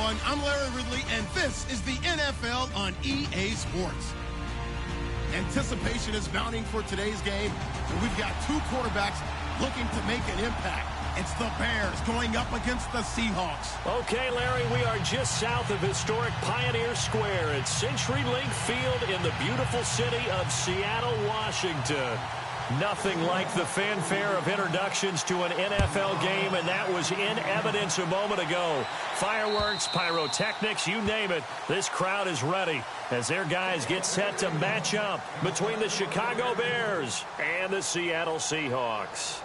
everyone. I'm Larry Ridley, and this is the NFL on EA Sports. Anticipation is mounting for today's game, and we've got two quarterbacks looking to make an impact. It's the Bears going up against the Seahawks. Okay, Larry, we are just south of historic Pioneer Square at CenturyLink Field in the beautiful city of Seattle, Washington. Nothing like the fanfare of introductions to an NFL game, and that was in evidence a moment ago. Fireworks, pyrotechnics, you name it. This crowd is ready as their guys get set to match up between the Chicago Bears and the Seattle Seahawks.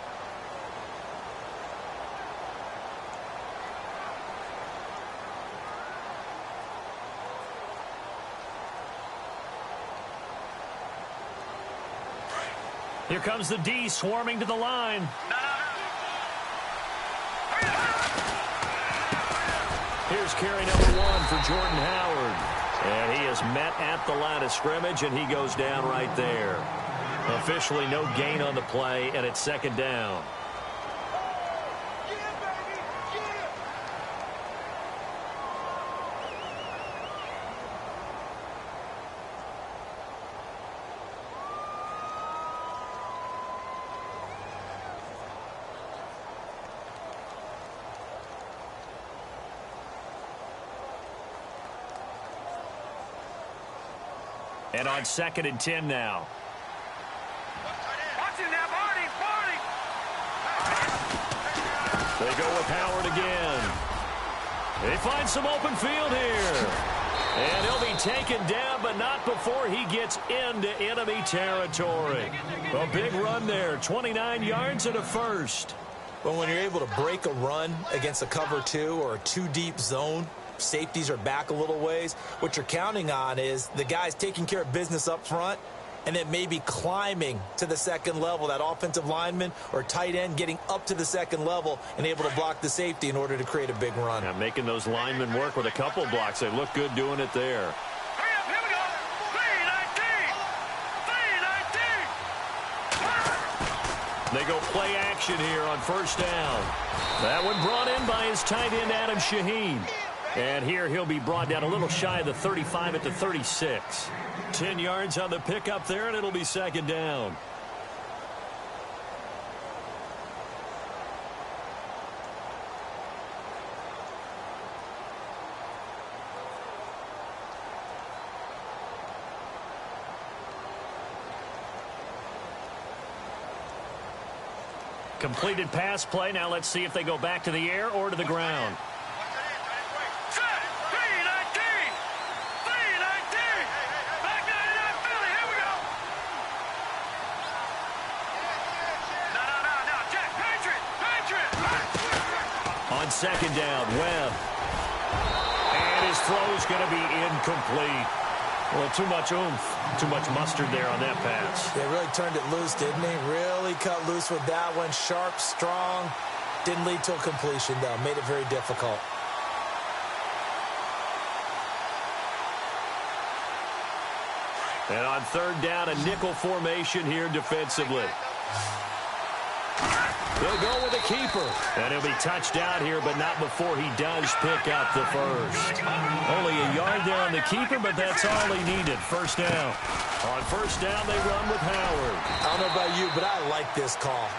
Here comes the D swarming to the line. Here's carry number 1 for Jordan Howard. And he is met at the line of scrimmage, and he goes down right there. Officially no gain on the play, and it's second down. And on 2nd and 10 now. They go with Howard again. They find some open field here. And he'll be taken down, but not before he gets into enemy territory. A big run there, 29 yards and a first. But when you're able to break a run against a cover 2 or a 2-deep zone, safeties are back a little ways. What you're counting on is the guys taking care of business up front and then maybe climbing to the second level, that offensive lineman or tight end getting up to the second level and able to block the safety in order to create a big run. Yeah, making those linemen work with a couple blocks. They look good doing it there. They go play action here on first down. That one brought in by his tight end, Adam Shaheen. And here he'll be brought down a little shy of the 35 at the 36. 10 yards on the pickup there, and it'll be second down. Completed pass play. Now let's see if they go back to the air or to the ground. On second down, Webb. And his throw is going to be incomplete. Well, too much oomph, too much mustard there on that pass. They really turned it loose, didn't he? Really cut loose with that one. Sharp, strong. Didn't lead to a completion, though. Made it very difficult. And on third down, a nickel formation here defensively. They'll go with a keeper. And he'll be touched out here, but not before he does pick up the first. Only a yard there on the keeper, but that's all he needed. First down. On first down, they run with Howard. I don't know about you, but I like this call.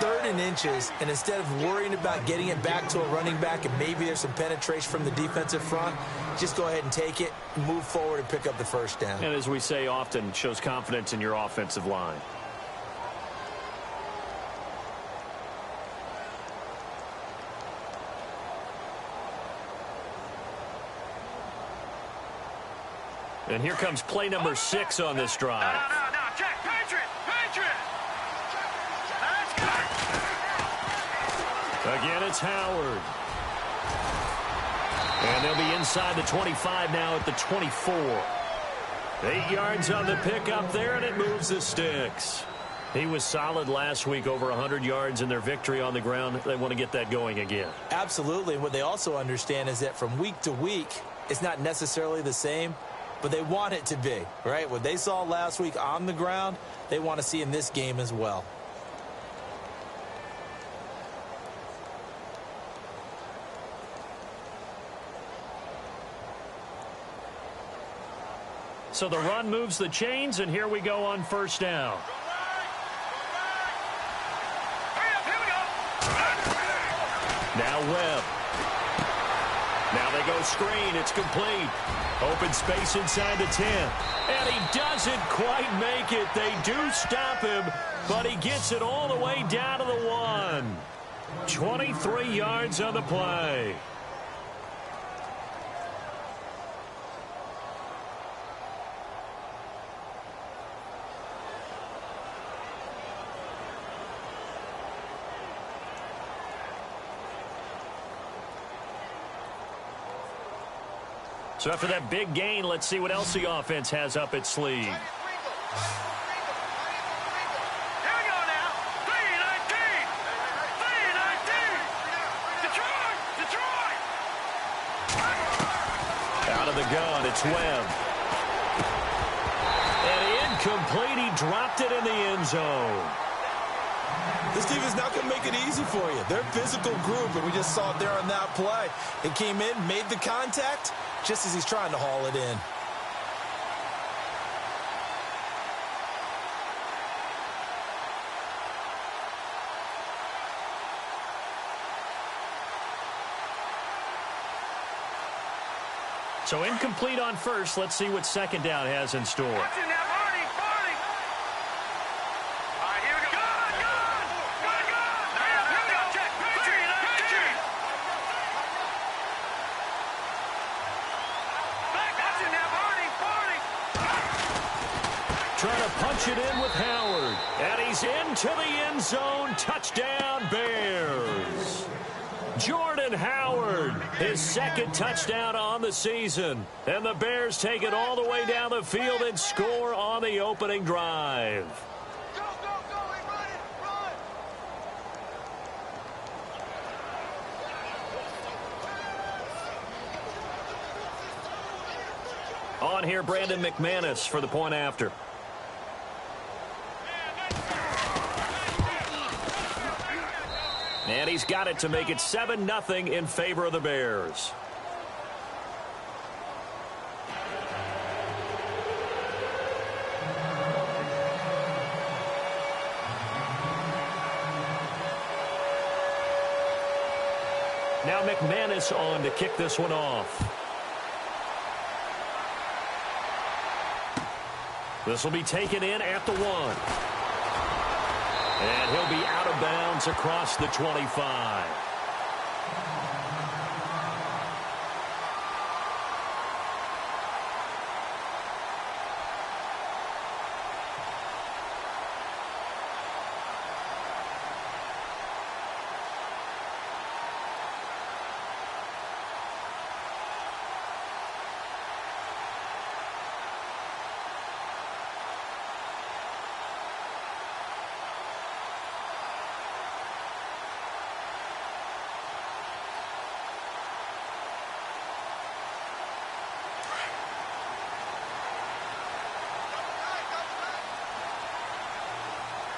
3rd and inches, and instead of worrying about getting it back to a running back and maybe there's some penetration from the defensive front, just go ahead and take it, move forward, and pick up the first down. And as we say often, shows confidence in your offensive line. And here comes play number 6 on this drive. Jack, Patriot! Again, it's Howard. And they'll be inside the 25 now at the 24. 8 yards on the pickup there, and it moves the sticks. He was solid last week, over 100 yards in their victory on the ground. They want to get that going again. Absolutely. And what they also understand is that from week to week, it's not necessarily the same, but they want it to be, right? What they saw last week on the ground, they want to see in this game as well. So the run moves the chains, and here we go on first down. Now Webb. Now they go screen. It's complete. Open space inside the 10. And he doesn't quite make it. They do stop him, but he gets it all the way down to the 1. 23 yards on the play. So after that big gain, let's see what else the offense has up its sleeve. Out of the gun, it's Webb. And incomplete, he dropped it in the end zone. This team is not going to make it easy for you. They're a physical group, and we just saw it there on that play. It came in, made the contact, just as he's trying to haul it in. So incomplete on first. Let's see what second down has in store. Trying to punch it in with Howard. And he's into the end zone. Touchdown, Bears. Jordan Howard, his second touchdown on the season. And the Bears take it all the way down the field and score on the opening drive. Go, go, go, run it, run! On here, Brandon McManus for the point after. And he's got it to make it 7-0 in favor of the Bears. Now McManus on to kick this one off. This will be taken in at the 1. And he'll be out of bounds across the 25.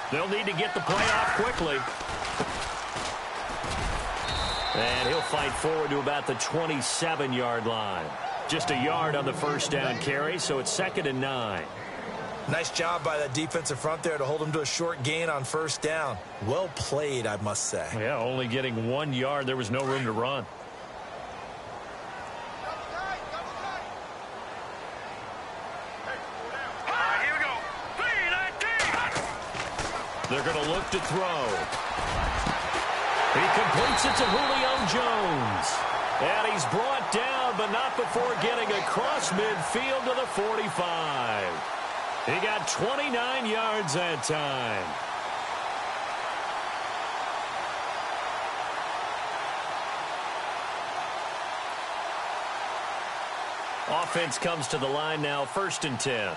They'll need to get the play off quickly. And he'll fight forward to about the 27-yard line. Just a yard on the first down carry, so it's 2nd and 9. Nice job by that defensive front there to hold him to a short gain on first down. Well played, I must say. Yeah, only getting 1 yard. There was no room to run. They're going to look to throw. He completes it to Julio Jones. And he's brought down, but not before getting across midfield to the 45. He got 29 yards that time. Offense comes to the line now, 1st and 10.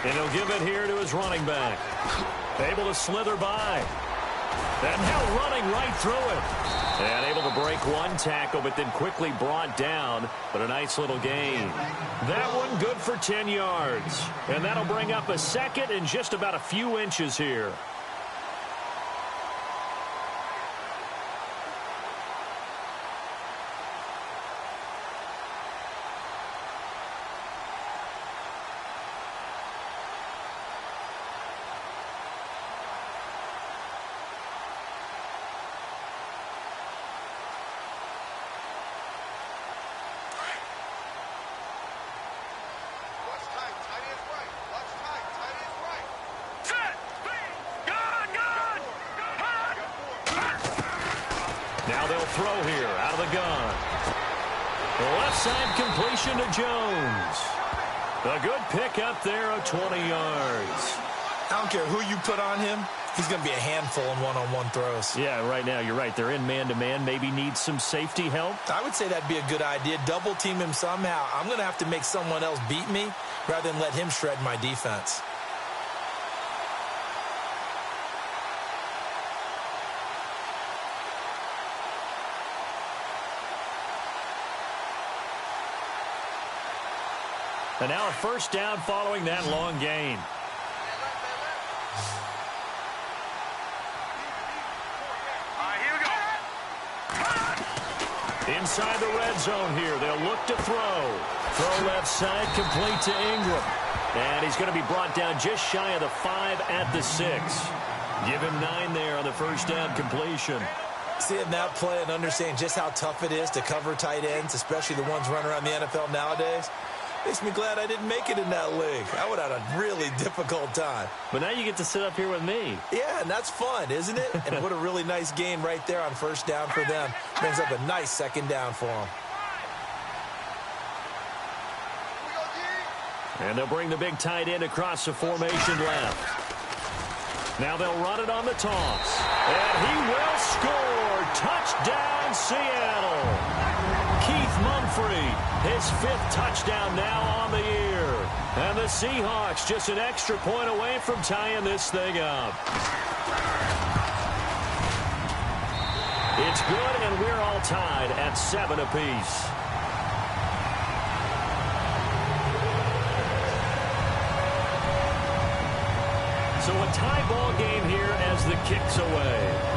And he'll give it here to his running back. Able to slither by. And now running right through it. And able to break one tackle, but then quickly brought down. But a nice little gain. That one good for 10 yards. And that'll bring up a 2nd and just about a few inches here. throw here out of the gun. The left side completion to Jones. A good pick up there of 20 yards. I don't care who you put on him. He's going to be a handful in one-on-one throws. Yeah, right now, you're right. They're in man-to-man. Maybe need some safety help. I would say that'd be a good idea. Double team him somehow. I'm going to have to make someone else beat me rather than let him shred my defense. And now a first down following that long gain. Inside the red zone here. They'll look to throw. Throw left side, complete to Ingram. And he's going to be brought down just shy of the 5 at the 6. Give him 9 there on the first down completion. Seeing that play and understanding just how tough it is to cover tight ends, especially the ones running around the NFL nowadays, makes me glad I didn't make it in that league. I would have had a really difficult time. But now you get to sit up here with me. Yeah, and that's fun, isn't it? And what a really nice gain right there on first down for them. Brings up a nice second down for them. And they'll bring the big tight end across the formation left. Now they'll run it on the toss. And he will score. Touchdown, Seattle. Keith Mumphrey, his 5th touchdown now on the year. And the Seahawks just an extra point away from tying this thing up. It's good, and we're all tied at 7 apiece. So a tie ball game here as the kick's away.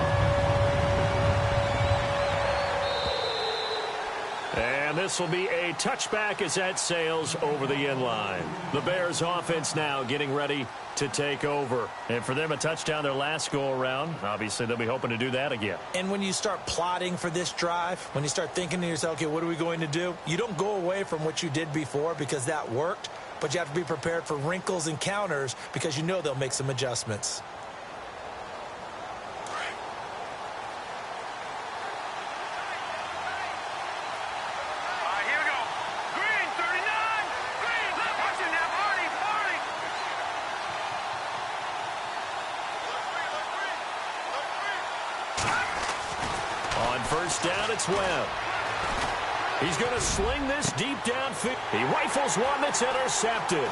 And this will be a touchback as that sails over the inline. The Bears offense now getting ready to take over. And for them, a touchdown their last go-around. Obviously, they'll be hoping to do that again. And when you start plotting for this drive, when you start thinking to yourself, okay, what are we going to do? You don't go away from what you did before because that worked, but you have to be prepared for wrinkles and counters because you know they'll make some adjustments. First down, it's Webb. He's going to sling this deep downfield. He rifles one that's intercepted.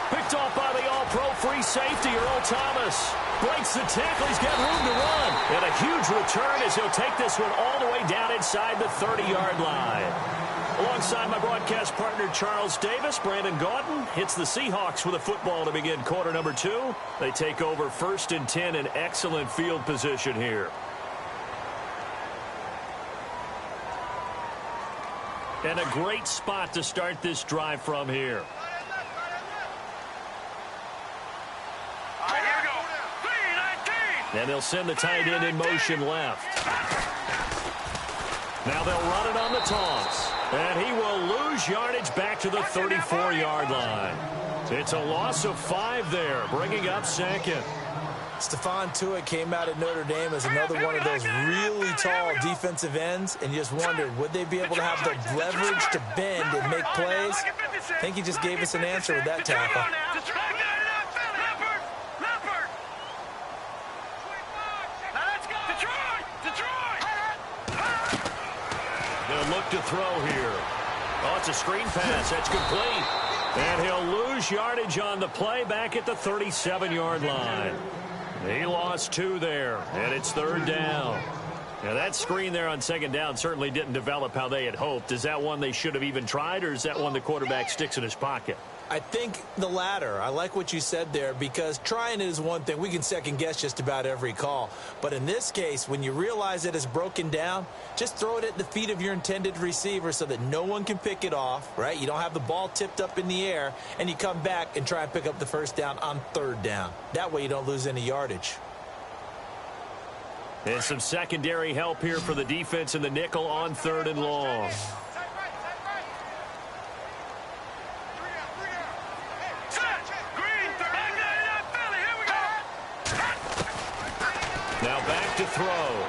Picked off by the all-pro free safety, Earl Thomas. Breaks the tackle. He's got room to run. And a huge return as he'll take this one all the way down inside the 30-yard line. Alongside my broadcast partner, Charles Davis, Brandon Gaudin hits the Seahawks with a football to begin quarter number 2. They take over 1st and 10 in excellent field position here. And a great spot to start this drive from here. All right, here we go. 3-19. And they'll send the tight end in motion left. Now they'll run it on the toss. And he will lose yardage back to the 34-yard line. It's a loss of 5 there, bringing up 2nd. Stephon Tuitt came out at Notre Dame as another one of those really tall defensive ends, and you just wondered, would they be able to have the leverage to bend and make plays? I think he just gave us an answer with that tackle. They'll look to throw here. Oh, it's a screen pass. That's complete. And he'll lose yardage on the play back at the 37-yard line. He lost 2 there, and it's 3rd down. Now, that screen there on 2nd down certainly didn't develop how they had hoped. Is that one they should have even tried, or is that one the quarterback sticks in his pocket? I think the latter. I like what you said there because trying it is one thing. We can second-guess just about every call. But in this case, when you realize it is broken down, just throw it at the feet of your intended receiver so that no one can pick it off, right? You don't have the ball tipped up in the air, and you come back and try and pick up the first down on 3rd down. That way you don't lose any yardage. And some secondary help here for the defense in the nickel on 3rd and long. Now back to throw.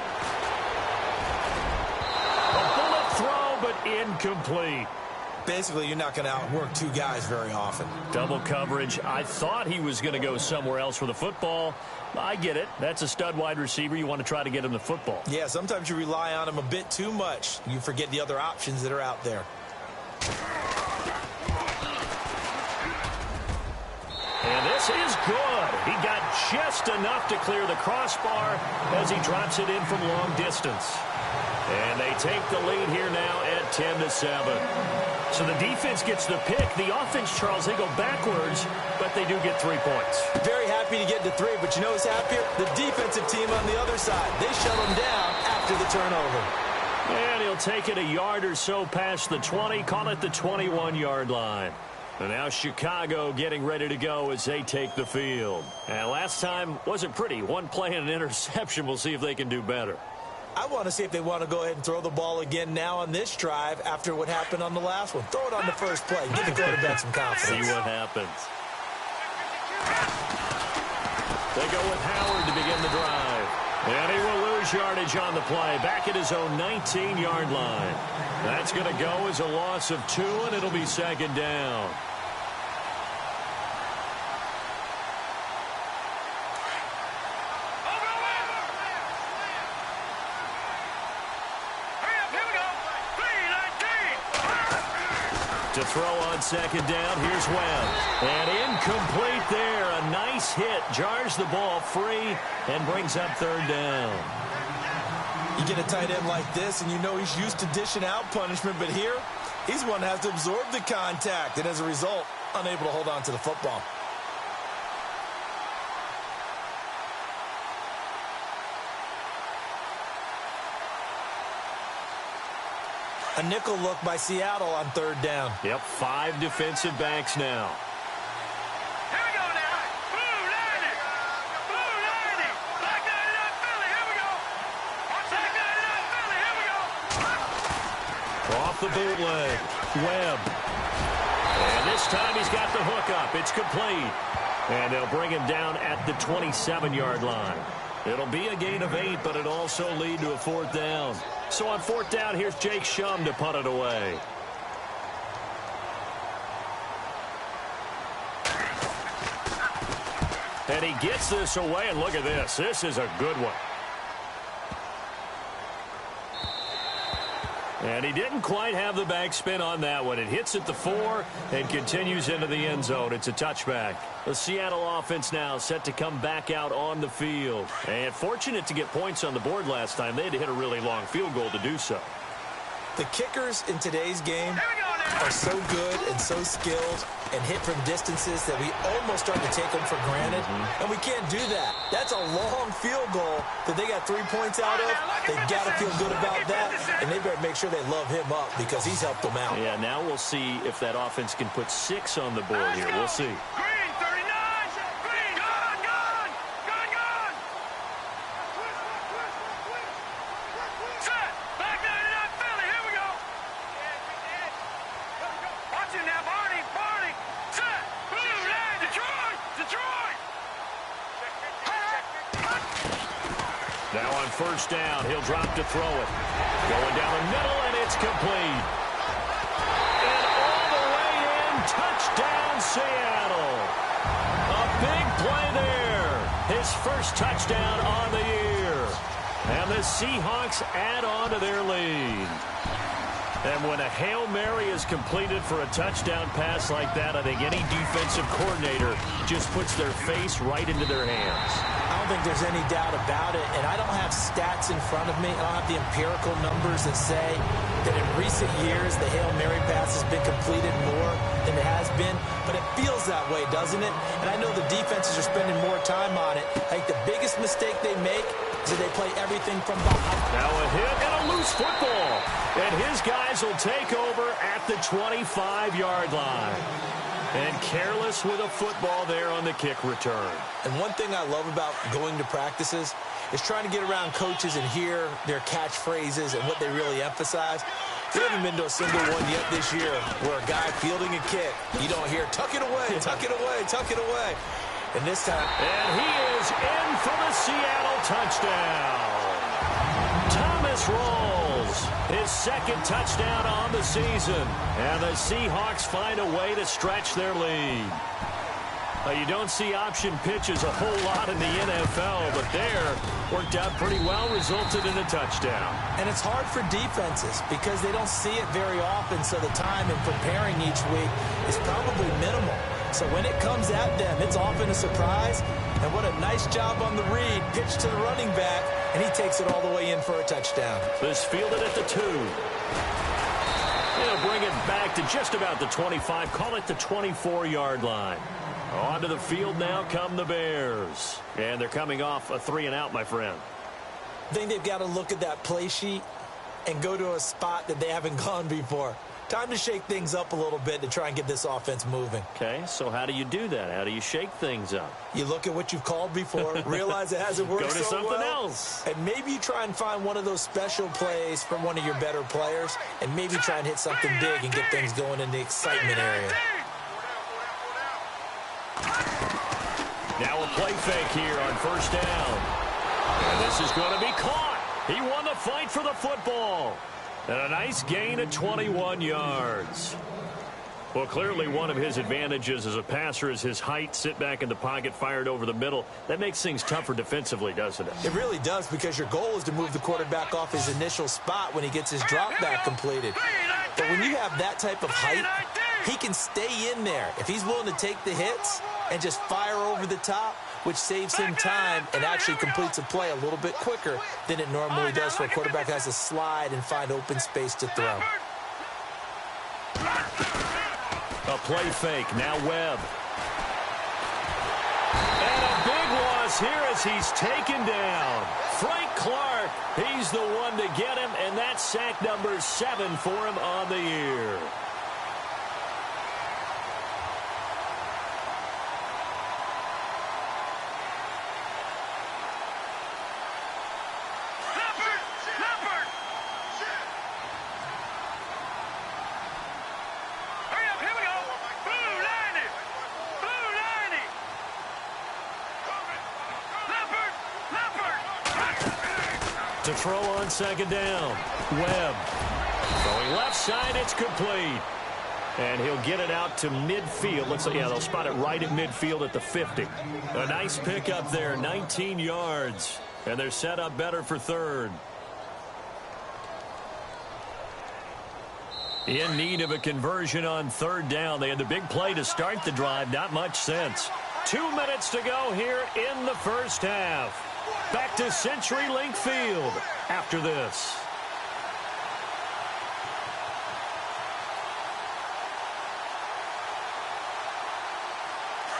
incomplete. Basically, you're not going to outwork two guys very often. Double coverage. I thought he was going to go somewhere else for the football. I get it. That's a stud wide receiver. You want to try to get him the football. Yeah, sometimes you rely on him a bit too much. You forget the other options that are out there. And this is good. He got just enough to clear the crossbar as he drops it in from long distance. And they take the lead here now at 10-7. So the defense gets the pick. The offense, Charles, they go backwards, but they do get 3 points. Very happy to get to 3, but you know who's happier? The defensive team on the other side. They shut them down after the turnover. And he'll take it a yard or so past the 20, call it the 21-yard line. And now Chicago getting ready to go as they take the field. And last time wasn't pretty. One play and an interception. We'll see if they can do better. I want to see if they want to go ahead and throw the ball again now on this drive after what happened on the last one. Throw it on the first play. Give the quarterback some confidence. See what happens. They go with Howard to begin the drive. And he will lose yardage on the play. Back at his own 19-yard line. That's going to go as a loss of 2, and it'll be second down. To throw on second down, here's Webb. And incomplete there. A nice hit. Jars the ball free and brings up third down. You get a tight end like this, and you know he's used to dishing out punishment, but here, he's one that has to absorb the contact, and as a result, unable to hold on to the football. A nickel look by Seattle on third down. Yep, 5 defensive backs now. Here we go now. Blue 90. Blue 90. Black 99 Philly. Here we go. Black 99 Philly. Here we go. Off the bootleg. Webb. And this time he's got the hook up. It's complete. And they'll bring him down at the 27-yard line. It'll be a gain of 8, but it'll also lead to a fourth down. So on fourth down, here's Jake Shum to punt it away. And he gets this away, and look at this. This is a good one. And he didn't quite have the backspin on that one. It hits at the 4 and continues into the end zone. It's a touchback. The Seattle offense now set to come back out on the field. And fortunate to get points on the board last time. They had to hit a really long field goal to do so. The kickers in today's game are so good and so skilled and hit from distances that we almost start to take them for granted. And we can't do that. That's a long field goal that they got 3 points out of. They've got to feel good about that, and they better make sure they love him up because he's helped them out. Yeah, now we'll see if that offense can put 6 on the board here. We'll see. Green 39. Green. Gone. Set. Black 99 Philly. Here we go. Watch it now, Barney. Set. Blue 90. Detroit. Now on first down, he'll drop to throw it. Going down the middle, and it's complete. And all the way in, touchdown Seattle. A big play there. His first touchdown on the year. And the Seahawks add on to their lead. And when a Hail Mary is completed for a touchdown pass like that, I think any defensive coordinator just puts their face right into their hands. I don't think there's any doubt about it, and I don't have stats in front of me. I don't have the empirical numbers that say that in recent years the Hail Mary pass has been completed more than it has been, but it feels that way, doesn't it? And I know the defenses are spending more time on it. I think the biggest mistake they make is that they play everything from behind. Now a hit and a loose football, and his guys will take over at the 25-yard line. And careless with a football there on the kick return. And one thing I love about going to practices is trying to get around coaches and hear their catchphrases and what they really emphasize. We haven't been to a single one yet this year where a guy fielding a kick, you don't hear, tuck it away, tuck it away, tuck it away. And this time... And he is in for the Seattle touchdown. Thomas rolls. His second touchdown on the season. And the Seahawks find a way to stretch their lead. You don't see option pitches a whole lot in the NFL, but there worked out pretty well, resulted in a touchdown. And it's hard for defenses because they don't see it very often, so the time in preparing each week is probably minimal. So when it comes at them, it's often a surprise. And what a nice job on the read. Pitch to the running back, and he takes it all the way in for a touchdown. This fielded at the 2. They'll bring it back to just about the 25. Call it the 24-yard line. Onto the field now come the Bears. And they're coming off a 3-and-out, my friend. I think they've got to look at that play sheet and go to a spot that they haven't gone before. Time to shake things up a little bit to try and get this offense moving. Okay, so how do you do that? How do you shake things up? You look at what you've called before, realize it hasn't worked so well. Go to something else. And maybe you try and find one of those special plays from one of your better players, and maybe try and hit something big and get things going in the excitement area. Now a play fake here on first down. And this is going to be caught. He won the fight for the football. And a nice gain of 21 yards. Well, clearly one of his advantages as a passer is his height. Sit back in the pocket, fired over the middle. That makes things tougher defensively, doesn't it? It really does, because your goal is to move the quarterback off his initial spot when he gets his drop back completed. But when you have that type of height, he can stay in there. If he's willing to take the hits and just fire over the top, which saves him time and actually completes a play a little bit quicker than it normally does for a quarterback who has to slide and find open space to throw. A play fake, now Webb. And a big loss here as he's taken down. Frank Clark, he's the one to get him, and that's sack number 7 for him on the year. To throw on second down. Webb. Going left side, it's complete. And he'll get it out to midfield. Looks like, yeah, they'll spot it right at midfield at the 50. A nice pickup there, 19 yards. And they're set up better for third. In need of a conversion on third down. They had the big play to start the drive. Not much sense. 2 minutes to go here in the first half. Back to CenturyLink Field after this.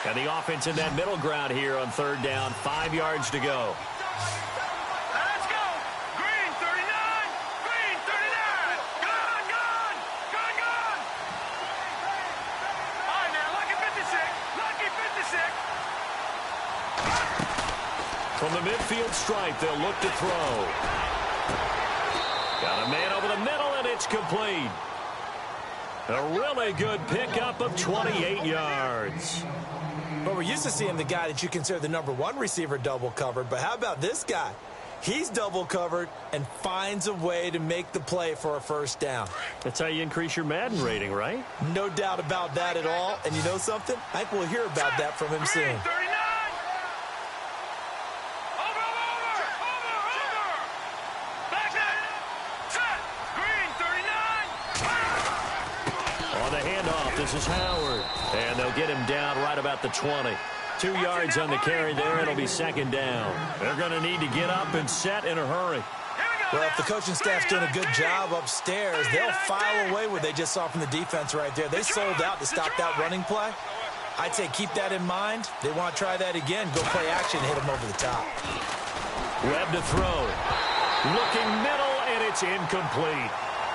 And the offense in that middle ground here on third down. 5 yards to go. Let's go. Green 39. Green 39. Gone, gone. Gone, gone. All right, now, lucky 56. Lucky 56. From the midfield stripe, they'll look to throw. Got a man over the middle, and it's complete. A really good pickup of 28 yards. But we're used to seeing the guy that you consider the #1 receiver double covered. But how about this guy? He's double covered and finds a way to make the play for a first down. That's how you increase your Madden rating, right? No doubt about that at all. And you know something? I think we'll hear about that from him soon. 39. Back set. Set. Green 39. On the handoff, this is Howard. And they'll get him down right about the 20. 2 yards on the carry there. It'll be second down. They're going to need to get up and set in a hurry. Well, if the coaching staff's doing a good job upstairs, they'll file away what they just saw from the defense right there. They sold out to stop that running play. I'd say keep that in mind. They want to try that again. Go play action and hit them over the top. Webb to throw. Looking middle, and it's incomplete.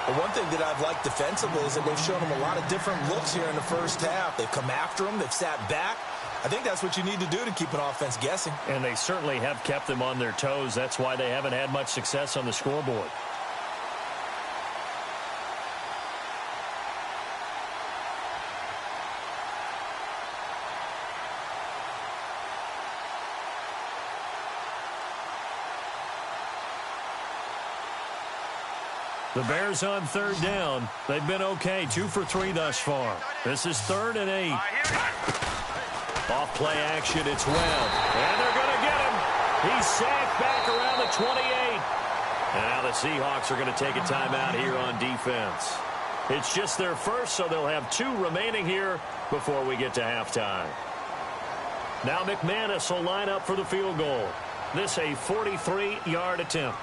But one thing that I've liked defensively is that they've shown them a lot of different looks here in the first half. They've come after them. They've sat back. I think that's what you need to do to keep an offense guessing. And they certainly have kept them on their toes. That's why they haven't had much success on the scoreboard. The Bears on third down. They've been okay, 2 for 3 thus far. This is 3rd and 8. Off play action, it's Webb. And they're going to get him. He's sacked back around the 28. And now the Seahawks are going to take a timeout here on defense. It's just their first, so they'll have 2 remaining here before we get to halftime. Now McManus will line up for the field goal. This a 43-yard attempt.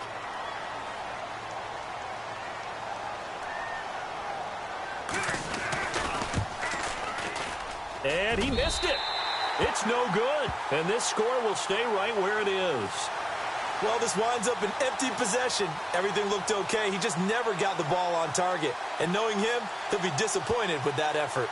And he missed it. It's no good. And this score will stay right where it is. Well, this winds up an empty possession. Everything looked okay. He just never got the ball on target. And knowing him, he'll be disappointed with that effort.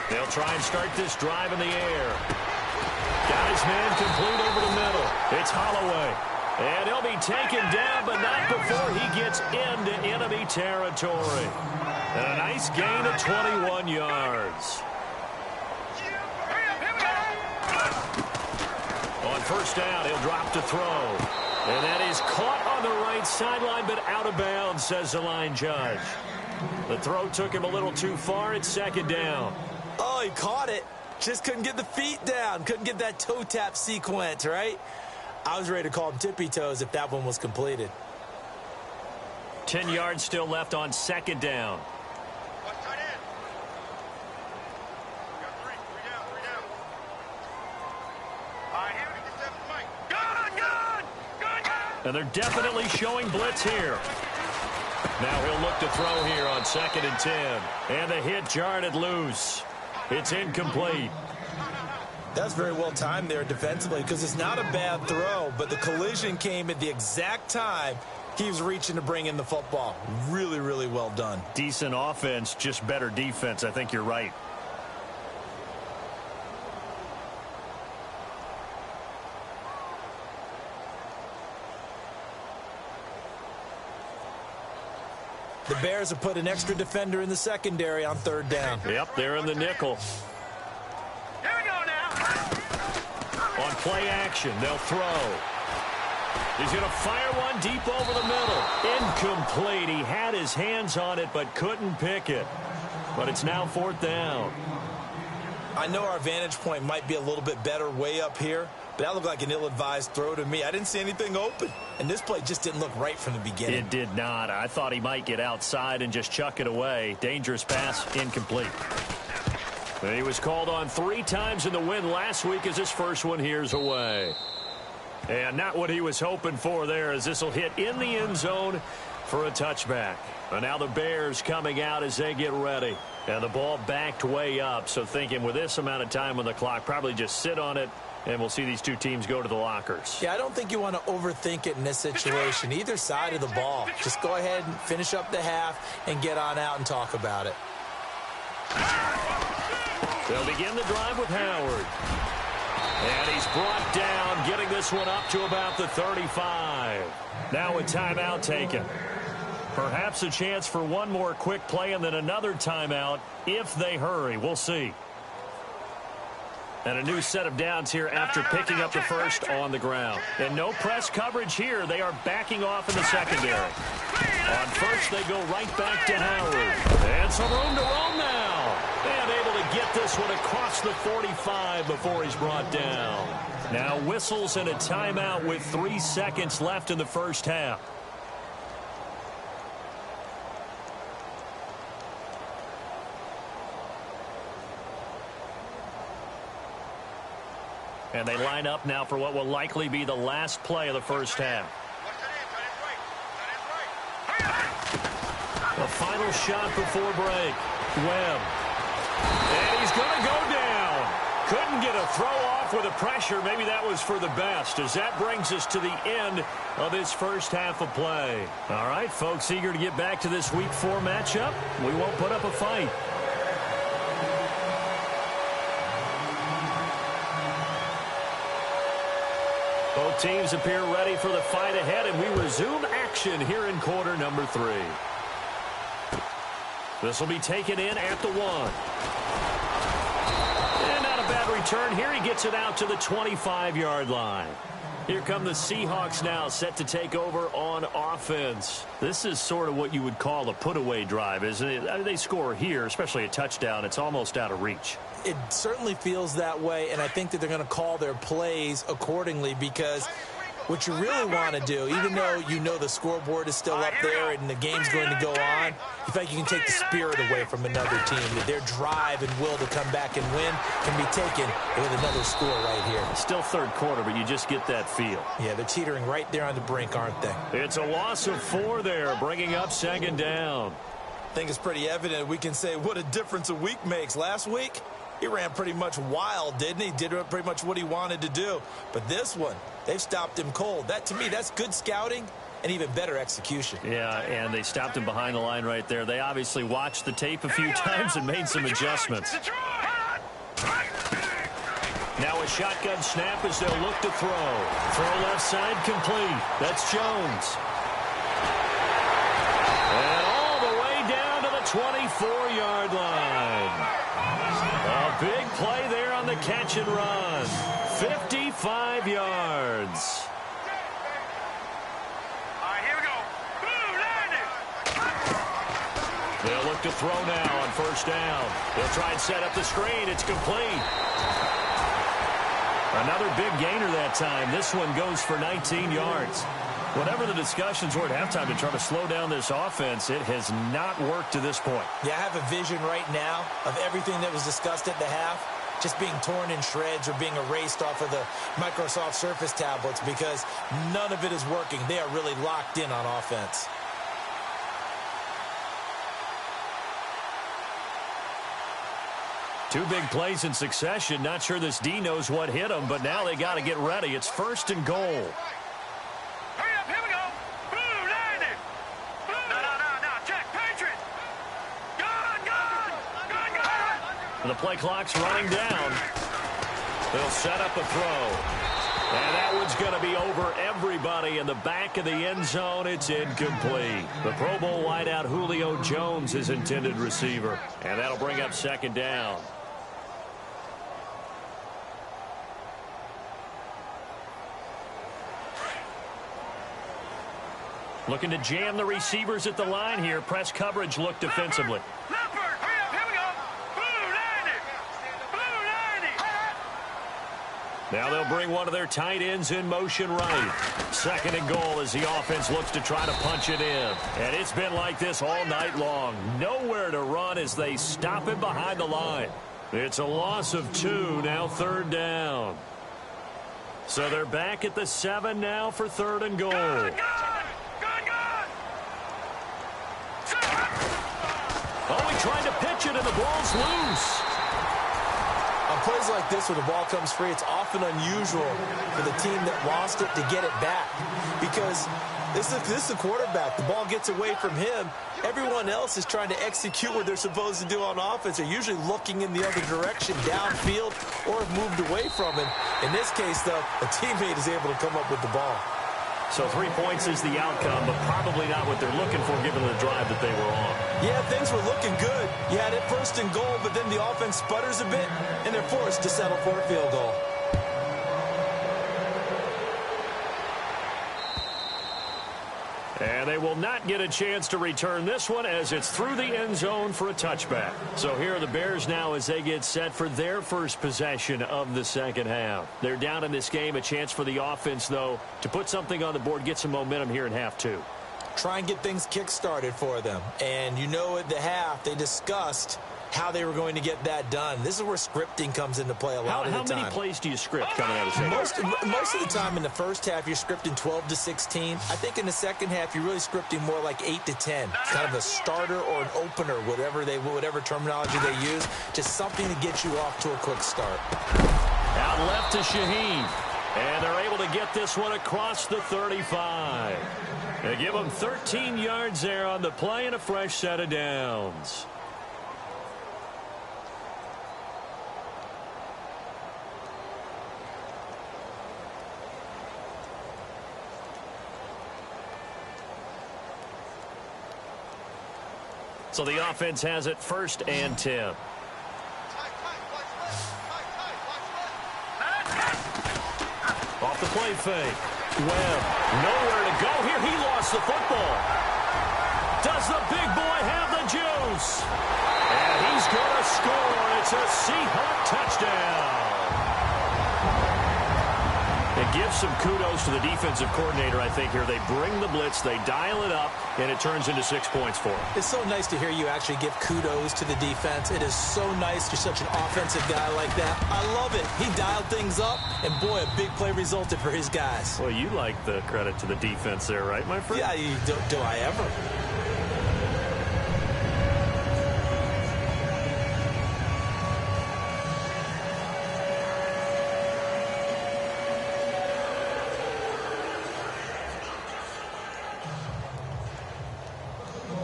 They'll try and start this drive in the air. Got his man complete over the middle. It's Holloway. And he'll be taken down, but not before he gets into enemy territory. And a nice gain of 21 yards. On first down, he'll drop to throw. And that is caught on the right sideline, but out of bounds, says the line judge. The throw took him a little too far. It's 2nd down. Oh, he caught it. Just couldn't get the feet down. Couldn't get that toe tap sequence, right? I was ready to call him tippy toes if that one was completed. 10 yards still left on 2nd down. And they're definitely showing blitz here. Now he'll look to throw here on 2nd and 10. And the hit jarred it loose. It's incomplete. That's very well timed there defensively because it's not a bad throw, but the collision came at the exact time he was reaching to bring in the football. Really, really well done. Decent offense, just better defense. I think you're right. The Bears have put an extra defender in the secondary on 3rd down. Yep, they're in the nickel. Here we go now. On play action, they'll throw. He's going to fire one deep over the middle. Incomplete. He had his hands on it, but couldn't pick it. But it's now 4th down. I know our vantage point might be a little bit better way up here, but that looked like an ill-advised throw to me. I didn't see anything open, and this play just didn't look right from the beginning. It did not. I thought he might get outside and just chuck it away. Dangerous pass, incomplete. And he was called on 3 times in the win last week as his first one here's away. And not what he was hoping for there, as this will hit in the end zone for a touchback. And now the Bears coming out as they get ready. And the ball backed way up, so thinking with this amount of time on the clock, probably just sit on it, and we'll see these 2 teams go to the lockers. Yeah, I don't think you want to overthink it in this situation, either side of the ball. Just go ahead and finish up the half and get on out and talk about it. They'll begin the drive with Howard. And he's brought down, getting this one up to about the 35. Now a timeout taken. Perhaps a chance for one more quick play and then another timeout if they hurry. We'll see. And a new set of downs here after picking up the first on the ground. And no press coverage here. They are backing off in the secondary. On first, they go right back to Howard. And some room to roam now. And able to get this one across the 45 before he's brought down. Now whistles and a timeout with 3 seconds left in the first half. And they line up now for what will likely be the last play of the first half. The final shot before break. Webb. And he's going to go down. Couldn't get a throw off with the pressure. Maybe that was for the best, as that brings us to the end of this first half of play. All right, folks, eager to get back to this Week 4 matchup. We won't put up a fight. Both teams appear ready for the fight ahead, and we resume action here in quarter number 3. This will be taken in at the 1. And not a bad return here. He gets it out to the 25-yard line. Here come the Seahawks now, set to take over on offense. This is sort of what you would call a put-away drive, isn't it? I mean, they score here, especially a touchdown. It's almost out of reach. It certainly feels that way, and I think that they're going to call their plays accordingly, because what you really want to do, even though you know the scoreboard is still up there and the game's going to go on, you feel like you can take the spirit away from another team, that their drive and will to come back and win can be taken with another score right here. Still third quarter, but you just get that feel. Yeah, they're teetering right there on the brink, aren't they? It's a loss of 4 there, bringing up second down. I think it's pretty evident. We can say what a difference a week makes. Last week, he ran pretty much wild, didn't he? Did pretty much what he wanted to do. But this one, they've stopped him cold. That, to me, that's good scouting and even better execution. Yeah, and they stopped him behind the line right there. They obviously watched the tape a few times and made some adjustments. Now a shotgun snap as they'll look to throw. Throw left side complete. That's Jones. And all the way down to the 24-yard line. A big play there on the catch and run. 55 yards. All right, here we go. Boom, landed. They'll look to throw now on first down. They'll try and set up the screen. It's complete. Another big gainer that time. This one goes for 19 yards. Whatever the discussions were at halftime to try to slow down this offense, it has not worked to this point. Yeah, I have a vision right now of everything that was discussed at the half just being torn in shreds or being erased off of the Microsoft Surface tablets, because none of it is working. They are really locked in on offense. Two big plays in succession. Not sure this D knows what hit him, but now they got to get ready. It's first and goal. Hurry up, here we go. Boom, landed. Boom. No, check, Patriot. Gun. The play clock's running down. They'll set up a throw. And that one's going to be over everybody in the back of the end zone. It's incomplete. The Pro Bowl wideout Julio Jones is intended receiver. And that'll bring up second down. Looking to jam the receivers at the line here. Press coverage look defensively. Leopard, hurry up, here we go. Boom, landed. Now they'll bring one of their tight ends in motion right. Second and goal as the offense looks to try to punch it in. And it's been like this all night long. Nowhere to run as they stop him behind the line. It's a loss of 2, now third down. So they're back at the 7 now for third and goal. Gun. Oh, he tried to pitch it and the ball's loose. On plays like this where the ball comes free, it's often unusual for the team that lost it to get it back, because this is the quarterback. The ball gets away from him. Everyone else is trying to execute what they're supposed to do on offense. They're usually looking in the other direction, downfield, or have moved away from it. In this case, though, a teammate is able to come up with the ball. So 3 points is the outcome, but probably not what they're looking for given the drive that they were on. Yeah, things were looking good. You had it first and goal, but then the offense sputters a bit, and they're forced to settle for a field goal. And they will not get a chance to return this one as it's through the end zone for a touchback. So here are the Bears now as they get set for their first possession of the second half. They're down in this game. A chance for the offense, though, to put something on the board, get some momentum here in half 2. Try and get things kick-started for them. And you know at the half, they discussed how they were going to get that done. This is where scripting comes into play a lot of the time. How many plays do you script coming out of the second? Most of the time in the first half, you're scripting 12 to 16. I think in the second half, you're really scripting more like 8 to 10. Kind of a starter or an opener, whatever terminology they use. Just something to get you off to a quick start. Out left to Shaheen. And they're able to get this one across the 35. They give them 13 yards there on the play and a fresh set of downs. So the offense has it 1st and 10. Off the play fake. Webb, nowhere to go here. He lost the football. Does the big boy have the juice? And he's going to score. It's a Seahawk touchdown. It gives some kudos to the defensive coordinator, I think, here. They bring the blitz, they dial it up, and it turns into 6 points for them. It's so nice to hear you actually give kudos to the defense. It is so nice. You're such an offensive guy like that. I love it. He dialed things up, and boy, a big play resulted for his guys. Well, you like the credit to the defense there, right, my friend? Yeah, do I ever?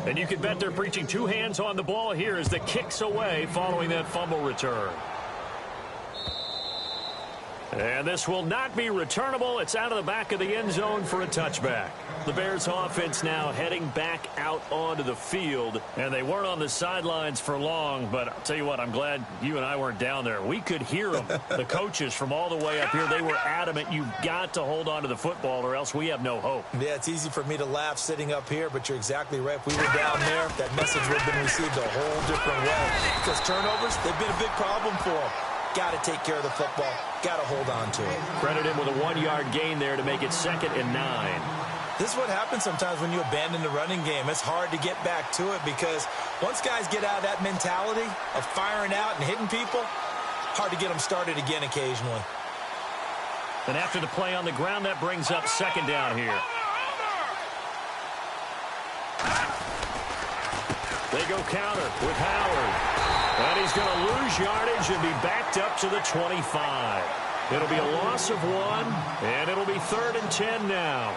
And you can bet they're preaching 2 hands on the ball here as the kick's away following that fumble return. And this will not be returnable. It's out of the back of the end zone for a touchback. The Bears offense now heading back out onto the field. And they weren't on the sidelines for long, but I'll tell you what, I'm glad you and I weren't down there. We could hear them. The coaches from all the way up here, they were adamant. You've got to hold on to the football or else we have no hope. Yeah, it's easy for me to laugh sitting up here, but you're exactly right. If we were down there, that message would have been received a whole different way. Because turnovers, they've been a big problem for them. Got to take care of the football. Got to hold on to it. Credit him with a 1-yard gain there to make it 2nd and 9. This is what happens sometimes when you abandon the running game. It's hard to get back to it because once guys get out of that mentality of firing out and hitting people, hard to get them started again occasionally. And after the play on the ground, that brings up 2nd down here. They go counter with Howard. And he's going to lose yardage and be backed up to the 25. It'll be a loss of 1, and it'll be 3rd and 10 now.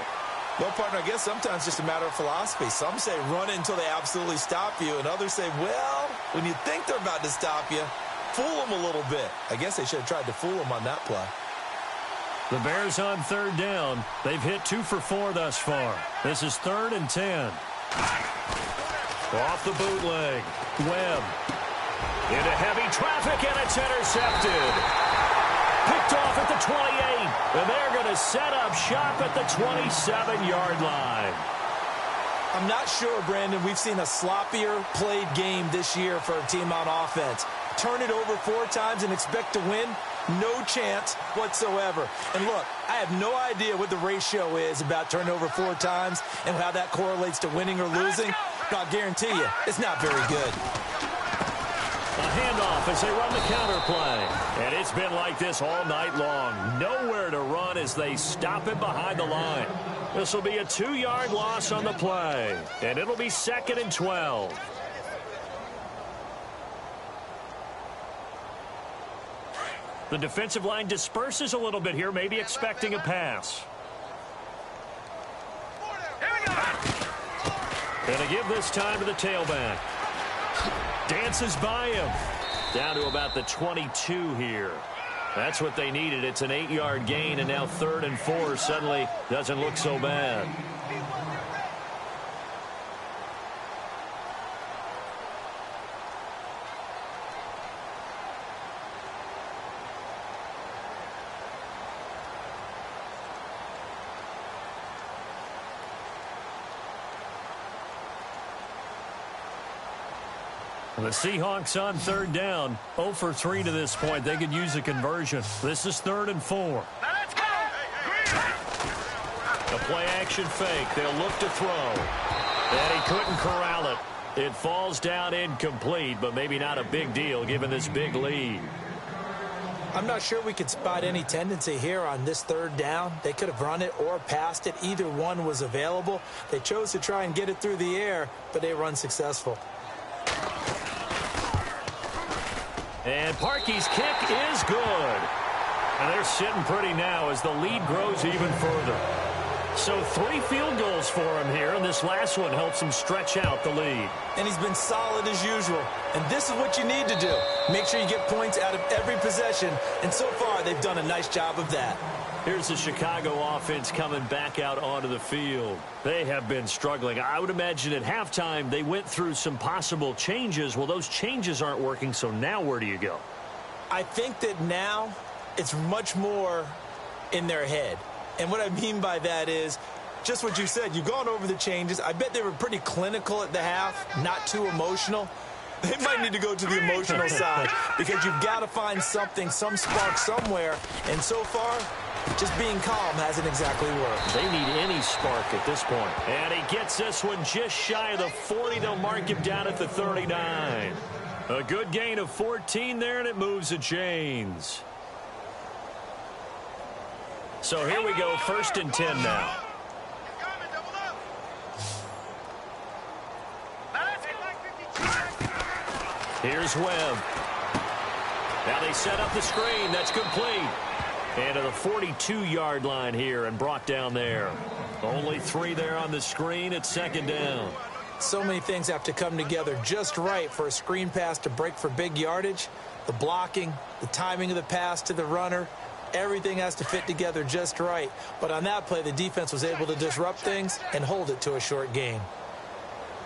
Well, partner, I guess sometimes it's just a matter of philosophy. Some say run it until they absolutely stop you, and others say, well, when you think they're about to stop you, fool them a little bit. I guess they should have tried to fool them on that play. The Bears on 3rd down. They've hit 2 for 4 thus far. This is 3rd and 10. Off the bootleg. Webb. Into heavy traffic, and it's intercepted. Picked off at the 28, and they're going to set up shop at the 27-yard line. I'm not sure, Brandon, we've seen a sloppier played game this year for a team on offense. Turn it over 4 times and expect to win? No chance whatsoever. And look, I have no idea what the ratio is about turnover 4 times and how that correlates to winning or losing. But I'll guarantee you, it's not very good. A handoff as they run the counter play. And it's been like this all night long. Nowhere to run as they stop it behind the line. This will be a 2-yard loss on the play. And it'll be 2nd and 12. The defensive line disperses a little bit here, maybe expecting a pass. Going to give this time to the tailback. Dances by him. Down to about the 22 here. That's what they needed. It's an 8-yard gain, and now 3rd and 4 suddenly doesn't look so bad. The Seahawks on 3rd down. 0 for 3 to this point. They could use a conversion. This is 3rd and 4. Now let's go. A play-action fake. They'll look to throw. And he couldn't corral it. It falls down incomplete, but maybe not a big deal given this big lead. I'm not sure we could spot any tendency here on this 3rd down. They could have run it or passed it. Either one was available. They chose to try and get it through the air, but they were unsuccessful. And Parkey's kick is good. And they're sitting pretty now as the lead grows even further. So 3 field goals for him here, and this last one helps him stretch out the lead. And he's been solid as usual. And this is what you need to do. Make sure you get points out of every possession. And so far, they've done a nice job of that. Here's the Chicago offense coming back out onto the field. They have been struggling. I would imagine at halftime they went through some possible changes. Well, those changes aren't working, so now where do you go? I think that now it's much more in their head. And what I mean by that is just what you said. You've gone over the changes. I bet they were pretty clinical at the half, not too emotional. They might need to go to the emotional side because you've got to find something, some spark somewhere. And so far, just being calm hasn't exactly worked. They need any spark at this point. And he gets this one just shy of the 40. They'll mark him down at the 39. A good gain of 14 there, and it moves the chains. So here we go, 1st and 10 now. Here's Webb. Now they set up the screen. That's complete. And to the 42-yard line here and brought down there. Only 3 there on the screen. It's 2nd down. So many things have to come together just right for a screen pass to break for big yardage. The blocking, the timing of the pass to the runner, everything has to fit together just right. But on that play, the defense was able to disrupt things and hold it to a short gain.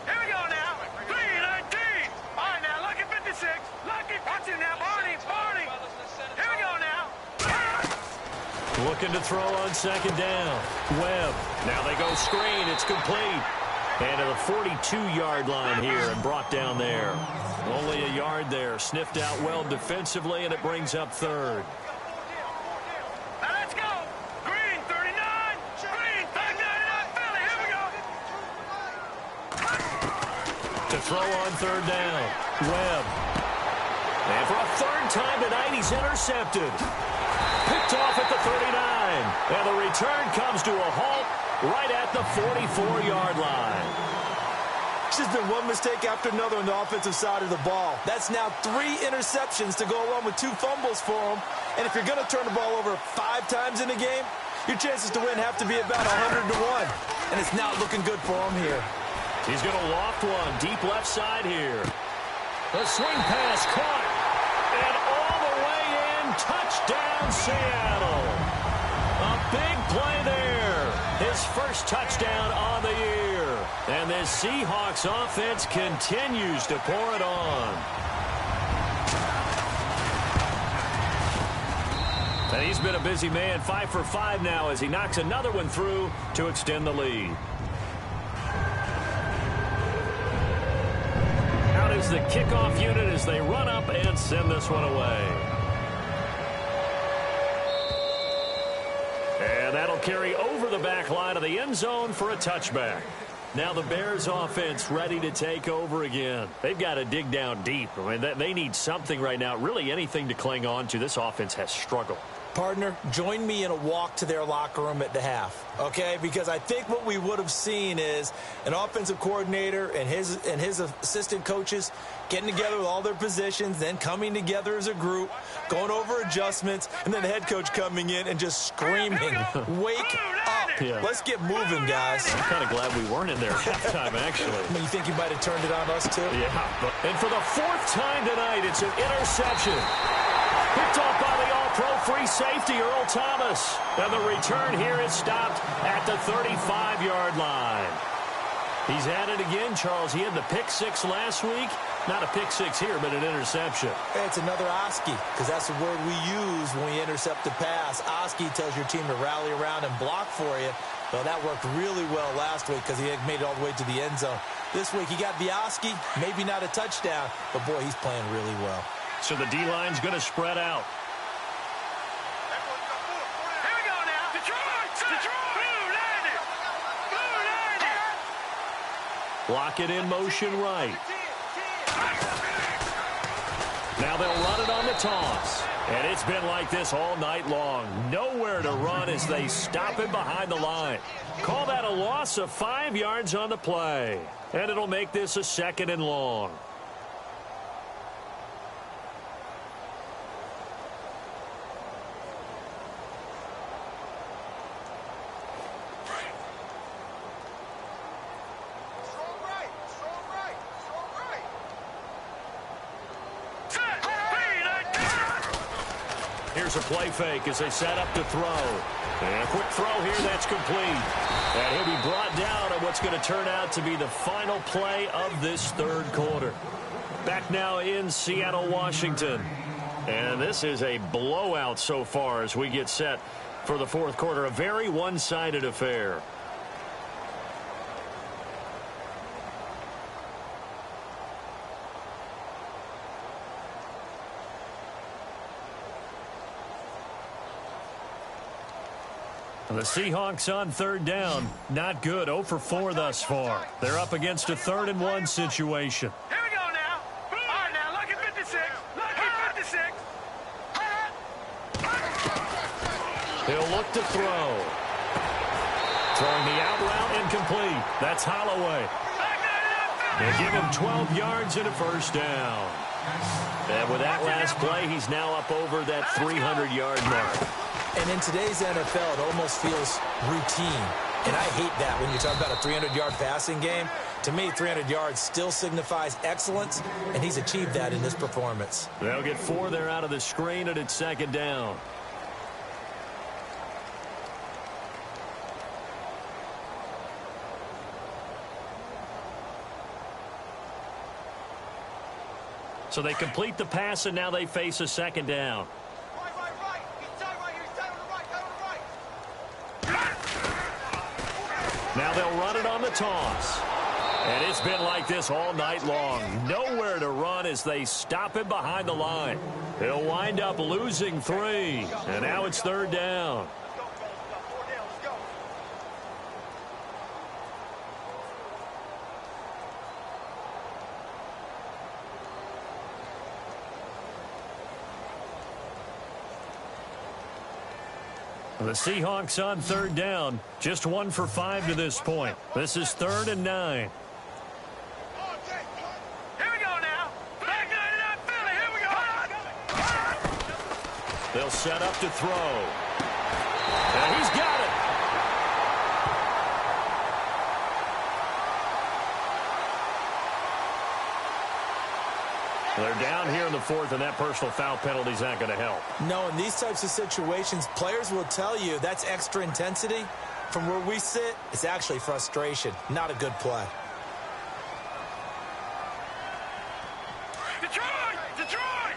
Here we go now. 3-19. All right, now, lucky 56. Lucky. Watch it now, Barney. Barney. Here we go now. Looking to throw on 2nd down. Webb. Now they go screen. It's complete. And to the 42-yard line here and brought down there. Only a yard there. Sniffed out well defensively, and it brings up 3rd. Now let's go. Green, 39. Green, 39, Philly. Here we go. To throw on 3rd down. Webb. And for a 3rd time tonight, he's intercepted. Picked off at the 39. And the return comes to a halt right at the 44-yard line. It's just been one mistake after another on the offensive side of the ball. That's now 3 interceptions to go along with 2 fumbles for him. And if you're going to turn the ball over 5 times in a game, your chances to win have to be about 100 to 1. And it's not looking good for him here. He's going to loft one deep left side here. The swing pass caught. And all the way in. Touchdown, Seattle. A big play there. His first touchdown on the year. And this Seahawks offense continues to pour it on. And he's been a busy man, 5 for 5 now as he knocks another one through to extend the lead. Out is the kickoff unit as they run up and send this one away. And that'll carry over the back line of the end zone for a touchback. Now the Bears offense ready to take over again. They've got to dig down deep. I mean, they need something right now, really anything to cling on to. This offense has struggled. Partner, join me in a walk to their locker room at the half, okay? Because I think what we would have seen is an offensive coordinator and his assistant coaches getting together with all their positions, then coming together as a group, going over adjustments, and then the head coach coming in and just screaming, wake up. Yeah. Let's get moving, guys. I'm kind of glad we weren't in there at halftime, actually. I mean, you think you might have turned it on us, too? Yeah. And for the 4th time tonight, it's an interception. Picked off by the all-pro free safety, Earl Thomas. And the return here is stopped at the 35-yard line. He's at it again, Charles. He had the pick 6 last week. Not a pick 6 here, but an interception. It's another Oski, because that's the word we use when we intercept a pass. Oski tells your team to rally around and block for you. Well, that worked really well last week because he had made it all the way to the end zone. This week, he got the Oski, maybe not a touchdown, but, boy, he's playing really well. So the D-line's going to spread out. Here we go now. Detroit. Blue landed. Blue landed. Block it in motion right. Now they'll run it on the toss. And it's been like this all night long. Nowhere to run as they stop him behind the line. Call that a loss of 5 yards on the play. And it'll make this a 2nd and long. Here's a play fake as they set up to throw. And a quick throw here, that's complete. And he'll be brought down on what's going to turn out to be the final play of this third quarter. Back now in Seattle, Washington. And this is a blowout so far as we get set for the fourth quarter. A very one-sided affair. The Seahawks on third down. Not good. 0 for 4 thus far. They're up against a 3rd-and-1 situation. Here we go now. All right, now, lucky 56. Lucky 56. He'll look to throw. Throwing the out route incomplete. That's Holloway. They give him 12 yards and a first down. And with that last play, he's now up over that 300-yard mark. And in today's NFL, it almost feels routine. And I hate that when you talk about a 300-yard passing game. To me, 300 yards still signifies excellence, and he's achieved that in this performance. They'll get 4 there out of the screen, and it's 2nd down. So they complete the pass, and now they face a 2nd down. Now they'll run it on the toss. And it's been like this all night long. Nowhere to run as they stop him behind the line. He'll wind up losing 3. And now it's 3rd down. The Seahawks on 3rd down. Just 1 for 5 to this point. This is 3rd and 9. Here we go now. Back 99 Philly. Here we go. They'll set up to throw. And he's got it. They're down here in the 4th, and that personal foul penalty is not going to help. No, in these types of situations, players will tell you that's extra intensity. From where we sit, it's actually frustration. Not a good play. Detroit! Detroit!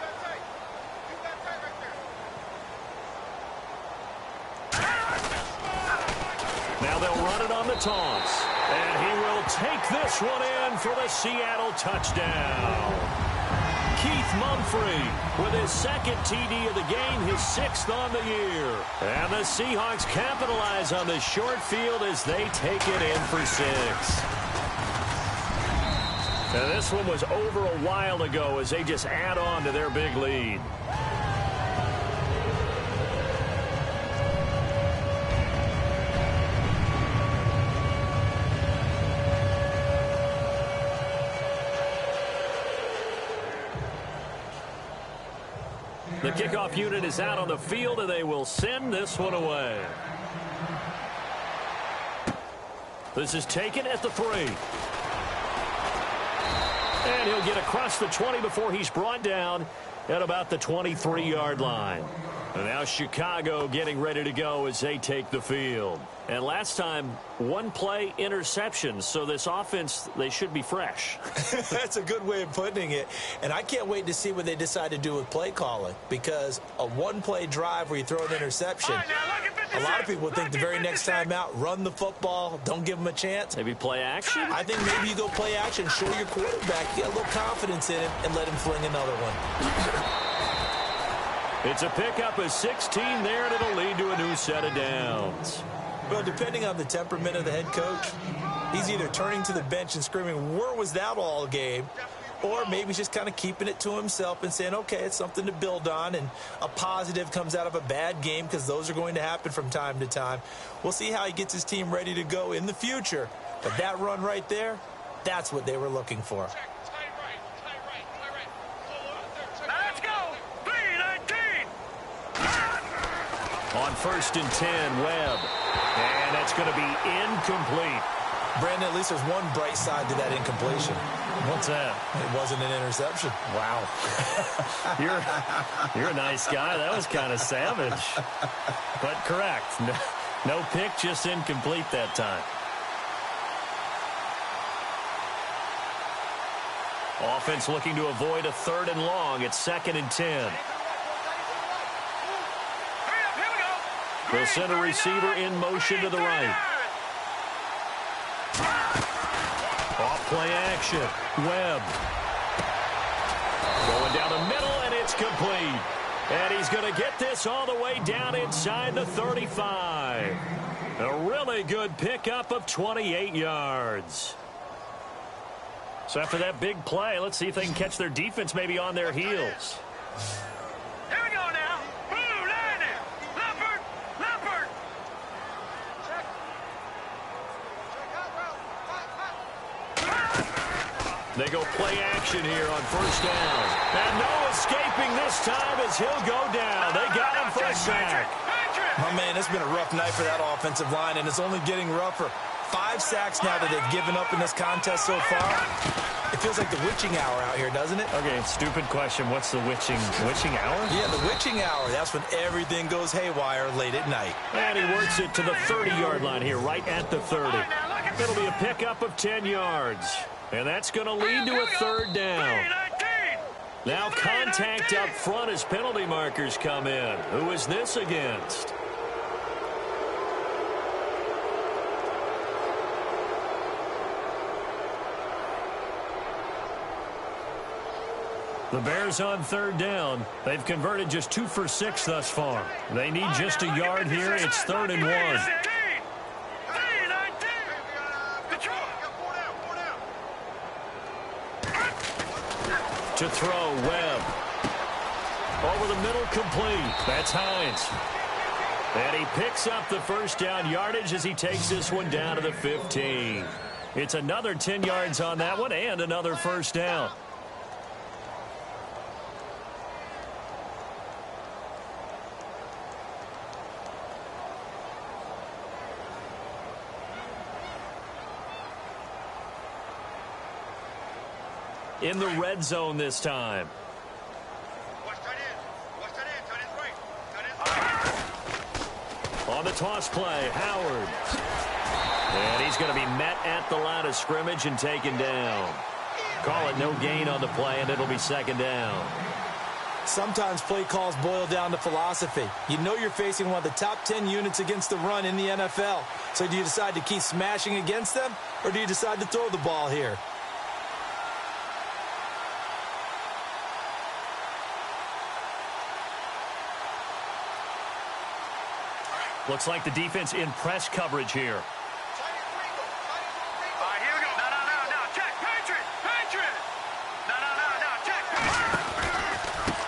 Now they'll run it on the toss. And he will take this one in for the Seattle touchdown. Keith Mumphrey with his 2nd TD of the game, his 6th on the year. And the Seahawks capitalize on the short field as they take it in for 6. And this one was over a while ago as they just add on to their big lead. The kickoff unit is out on the field, and they will send this one away. This is taken at the 3. And he'll get across the 20 before he's brought down at about the 23-yard line. And now Chicago getting ready to go as they take the field. And last time, 1 play interception. So this offense, they should be fresh. That's a good way of putting it. And I can't wait to see what they decide to do with play calling. Because a 1-play drive where you throw an interception, a lot of people think the very next time out, run the football, don't give them a chance. Maybe play action? I think maybe you go play action, show your quarterback, get a little confidence in him, and let him fling another one. It's a pickup of 16 there, and it'll lead to a new set of downs. Well, depending on the temperament of the head coach, he's either turning to the bench and screaming, where was that all game? Or maybe he's just kind of keeping it to himself and saying, okay, it's something to build on, and a positive comes out of a bad game because those are going to happen from time to time. We'll see how he gets his team ready to go in the future. But that run right there, that's what they were looking for. Let's go. 3-19. On 1st and 10, Webb. And that's going to be incomplete. Brandon, at least there's one bright side to that incompletion. What's that? It wasn't an interception. Wow. You're a nice guy. That was kind of savage. But correct. No pick, just incomplete that time. Offense looking to avoid a 3rd and long. It's 2nd and 10. The center receiver in motion to the right. Off play action. Webb. Going down the middle, and it's complete. And he's going to get this all the way down inside the 35. A really good pickup of 28 yards. So after that big play, let's see if they can catch their defense maybe on their heels. Here we go now. Blue landing. Leopard. Leopard. They go play action here on 1st down. And no escaping this time as he'll go down. They got him for a sack. Oh, man, it's been a rough night for that offensive line, and it's only getting rougher. 5 sacks now that they've given up in this contest so far. It feels like the witching hour out here, doesn't it? Okay, stupid question. What's the witching hour? Yeah, the witching hour. That's when everything goes haywire late at night. And he works it to the 30-yard line here, right at the 30. It'll be a pickup of 10 yards. And that's going to lead to a 3rd down. Now contact up front as penalty markers come in. Who is this against? The Bears on 3rd down. They've converted just 2 for 6 thus far. They need just a yard here. It's 3rd and 1. To throw, Webb. Over the middle, complete. That's Hines. And he picks up the 1st down yardage as he takes this one down to the 15. It's another 10 yards on that one and another 1st down. In the red zone this time. On the toss play, Howard. And he's going to be met at the line of scrimmage and taken down. Call it no gain on the play, and it'll be 2nd down. Sometimes play calls boil down to philosophy. You know you're facing one of the top 10 units against the run in the NFL. So do you decide to keep smashing against them, or do you decide to throw the ball here? Looks like the defense in press coverage here. All right, here we go. No, check. Patriot. No, check.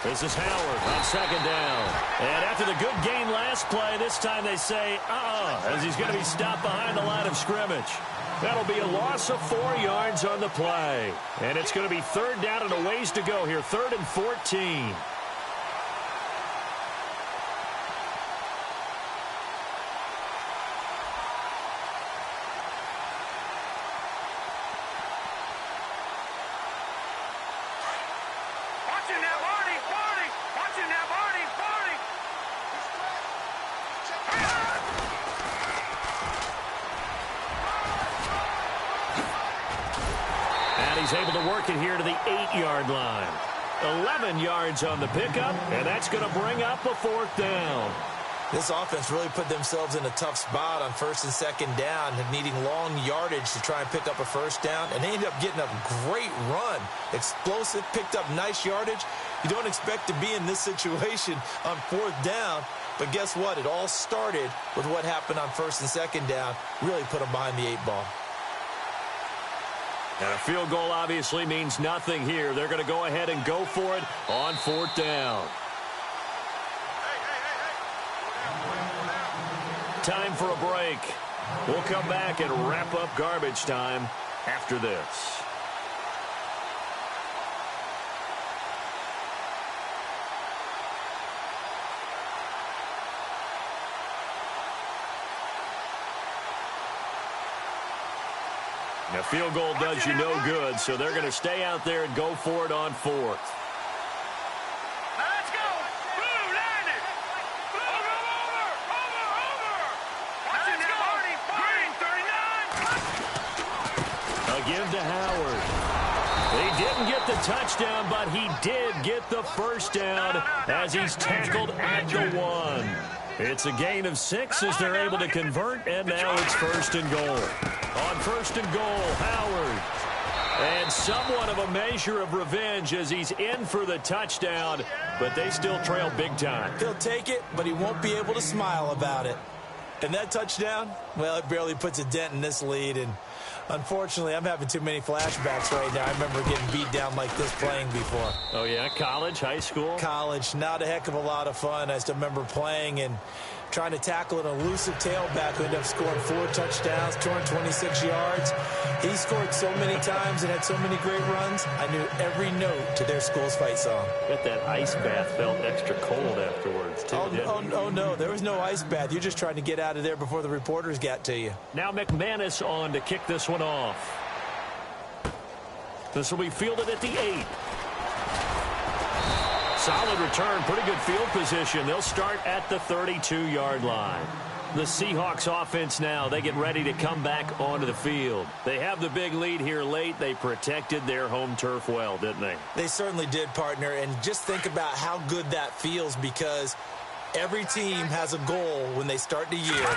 This is Howard on 2nd down. And after the good gain last play, this time they say, as he's going to be stopped behind the line of scrimmage. That'll be a loss of 4 yards on the play. And it's going to be 3rd down and a ways to go here, 3rd and 14. He's able to work it here to the 8-yard line. 11 yards on the pickup, and that's going to bring up a 4th down. This offense really put themselves in a tough spot on 1st and 2nd down, needing long yardage to try and pick up a 1st down, and they ended up getting a great run. Explosive, picked up nice yardage. You don't expect to be in this situation on 4th down, but guess what? It all started with what happened on 1st and 2nd down. Really put them behind the 8 ball. And a field goal obviously means nothing here. They're going to go ahead and go for it on 4th down. Time for a break. We'll come back and wrap up garbage time after this. A field goal does you no good, so they're going to stay out there and go for it on fourth. Let's go. Blue, line it. Over. Let's go. Green, 39. Again to Howard. He didn't get the touchdown, but he did get the first down as he's tackled at the 1. It's a gain of 6 as they're able to convert, and now it's 1st and goal. On 1st and goal, Howard. And somewhat of a measure of revenge as he's in for the touchdown, but they still trail big time. He'll take it, but he won't be able to smile about it. And that touchdown, well, it barely puts a dent in this lead, and unfortunately, I'm having too many flashbacks right now. I remember getting beat down like this playing before. Oh, yeah? College, high school? College, not a heck of a lot of fun. I still remember playing and trying to tackle an elusive tailback who ended up scoring 4 touchdowns, 226 yards. He scored so many times and had so many great runs, I knew every note to their school's fight song. Bet that ice bath felt extra cold afterwards, too, Oh, no, there was no ice bath. You're just trying to get out of there before the reporters got to you. Now McManus on to kick this one off. This will be fielded at the 8. Solid return, pretty good field position. They'll start at the 32-yard line. The Seahawks offense now, they get ready to come back onto the field. They have the big lead here late. They protected their home turf well, didn't they? They certainly did, partner. And just think about how good that feels, because every team has a goal when they start the year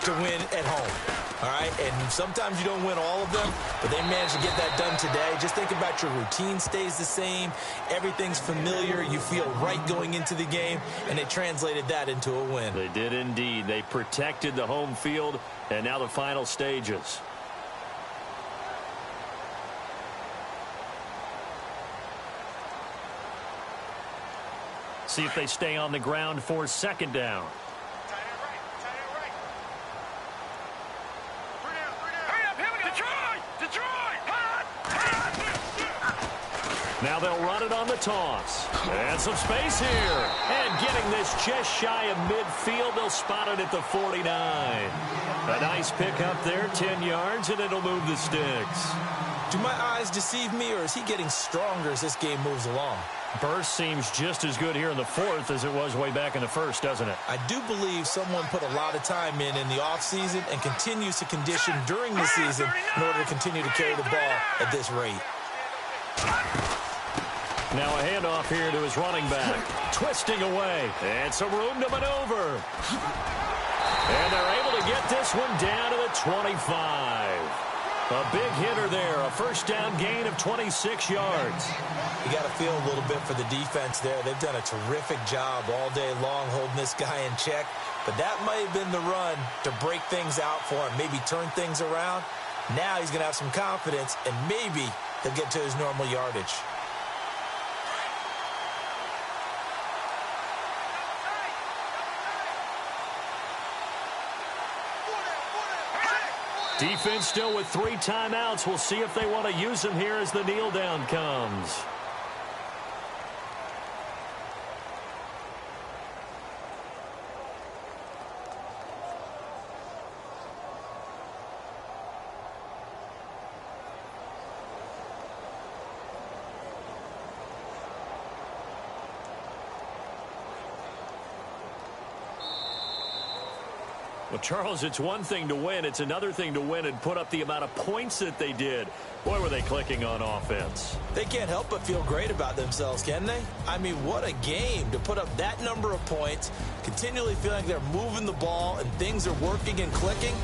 to win at home. All right, and sometimes you don't win all of them, but they managed to get that done today. Just think about your routine stays the same. Everything's familiar. You feel right going into the game, and they translated that into a win. They did indeed. They protected the home field, and now the final stages. See if they stay on the ground for 2nd down. Now they'll run it on the toss. And some space here. And getting this just shy of midfield. They'll spot it at the 49. A nice pick up there, 10 yards, and it'll move the sticks. Do my eyes deceive me, or is he getting stronger as this game moves along? Burst seems just as good here in the 4th as it was way back in the 1st, doesn't it? I do believe someone put a lot of time in the offseason and continues to condition during the season in order to continue to carry the ball at this rate. Now a handoff here to his running back. Twisting away. And some room to maneuver. And they're able to get this one down to the 25. A big hitter there. A 1st down gain of 26 yards. You got to feel a little bit for the defense there. They've done a terrific job all day long holding this guy in check. But that might have been the run to break things out for him, maybe turn things around. Now he's going to have some confidence, and maybe he'll get to his normal yardage. Defense still with 3 timeouts. We'll see if they want to use them here as the kneel down comes. Well, Charles, it's one thing to win. It's another thing to win and put up the amount of points that they did. Boy, were they clicking on offense. They can't help but feel great about themselves, can they? I mean, what a game to put up that number of points, continually feeling like they're moving the ball and things are working and clicking.